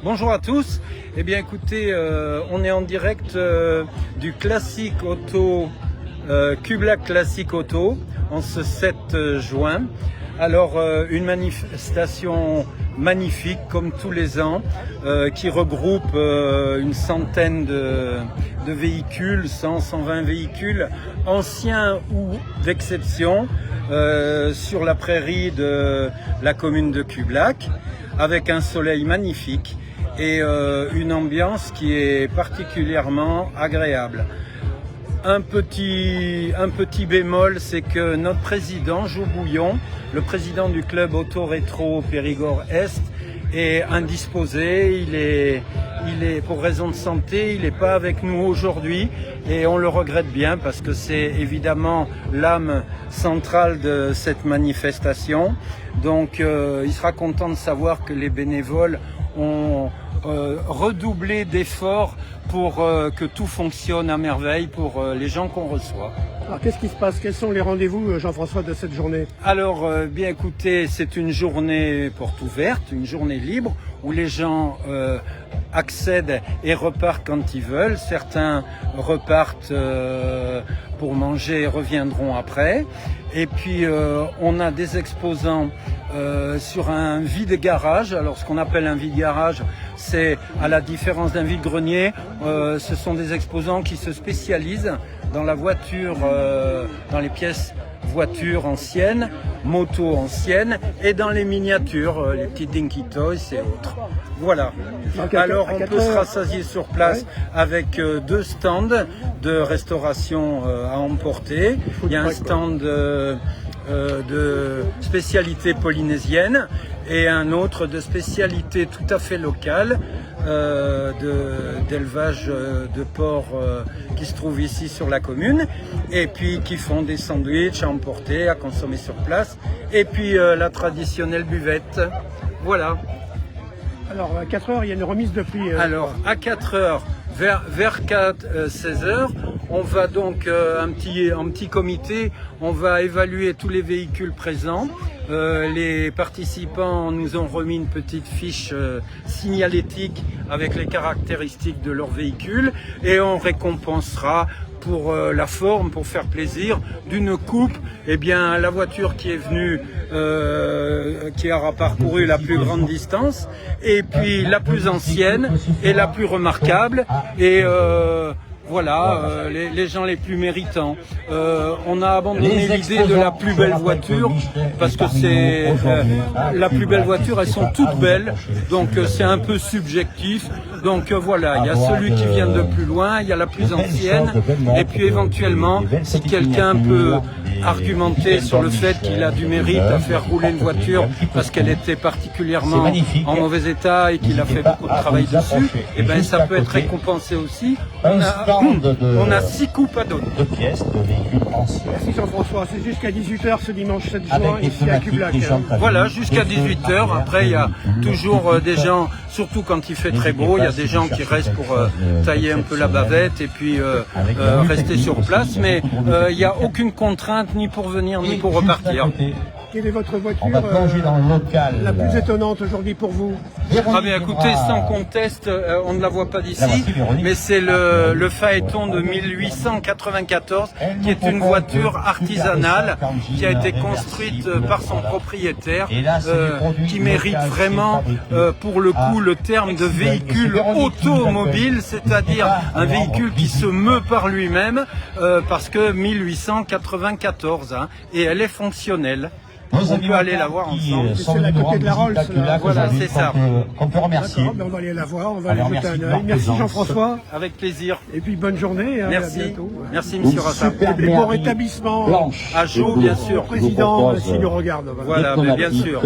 Bonjour à tous. Eh bien écoutez, on est en direct du Classique Auto, Cublac Classique Auto, en ce 7 juin. Alors une manifestation magnifique comme tous les ans qui regroupe une centaine de véhicules, 100-120 véhicules anciens ou d'exception sur la prairie de la commune de Cublac, avec un soleil magnifique et une ambiance qui est particulièrement agréable. Un petit bémol, c'est que notre président, Jo Bouillon, le président du club Auto Rétro Périgord Est, est indisposé, il est pour raison de santé, il n'est pas avec nous aujourd'hui et on le regrette bien parce que c'est évidemment l'âme centrale de cette manifestation. Donc il sera content de savoir que les bénévoles ont redoublé d'efforts pour que tout fonctionne à merveille pour les gens qu'on reçoit. Alors qu'est-ce qui se passe? Quels sont les rendez-vous, Jean-François, de cette journée? Alors bien écoutez, c'est une journée porte ouverte, une journée libre où les gens accèdent et repartent quand ils veulent. Certains repartent pour manger et reviendront après. Et puis on a des exposants sur un vide-garage. Alors ce qu'on appelle un vide-garage, c'est à la différence d'un vide-grenier, ce sont des exposants qui se spécialisent dans la voiture, dans les pièces voitures anciennes, motos anciennes et dans les miniatures, les petits Dinky Toys et autres. Voilà. Alors on peut se rassasier sur place avec deux stands de restauration à emporter. Il y a un stand de spécialité polynésienne et un autre de spécialité tout à fait locale d'élevage de porc qui se trouve ici sur la commune, et puis qui font des sandwichs à emporter, à consommer sur place, et puis la traditionnelle buvette. Voilà. Alors à 4 heures, il y a une remise de prix. Alors à 4 heures, vers 16 heures, on va donc un petit comité, on va évaluer tous les véhicules présents. Les participants nous ont remis une petite fiche signalétique avec les caractéristiques de leur véhicule et on récompensera pour la forme, pour faire plaisir, d'une coupe, eh bien la voiture qui est venue, qui aura parcouru la plus grande distance, et puis la plus ancienne et la plus remarquable, et voilà, les gens les plus méritants. On a abandonné l'idée de la plus belle voiture parce que c'est la plus belle voiture, elles sont toutes belles, donc c'est un peu subjectif. Donc voilà, il y a celui qui vient de plus loin, il y a la plus ancienne, et puis éventuellement, si quelqu'un peut argumenter sur le fait qu'il a du mérite à faire rouler une voiture parce qu'elle était particulièrement en mauvais état et qu'il a fait beaucoup de travail dessus, et ben ça peut être récompensé aussi. On a 6 coupes à donner. Merci Jean-François, c'est jusqu'à 18h ce dimanche 7 juin ici à Cublac. Voilà, jusqu'à 18h. Après, il y a toujours des gens, surtout quand il fait très beau, il y a des gens qui restent pour tailler un peu la bavette et puis rester sur place. Mais il n'y a aucune contrainte ni pour venir ni pour repartir. Quelle est votre voiture la plus étonnante aujourd'hui pour vous? Ah bien écoutez, sans conteste, on ne la voit pas d'ici, mais c'est le Phaéton de 1894, qui est une voiture artisanale, qui a été construite par son propriétaire, qui mérite vraiment, pour le coup, le terme de véhicule automobile, c'est-à-dire un véhicule qui se meut par lui-même, parce que 1894, hein, et elle est fonctionnelle. On peut aller la voir ensemble. C'est à côté de la Rolls. Voilà, c'est ça. On peut remercier. On va aller la voir, on va aller jeter un œil. Merci Jean-François. Avec plaisir. Et puis bonne journée. Merci. À bientôt. Merci Monsieur Rassa. Et bon rétablissement à jour, bien sûr. Au président s'il nous regarde. Voilà, mais bien sûr.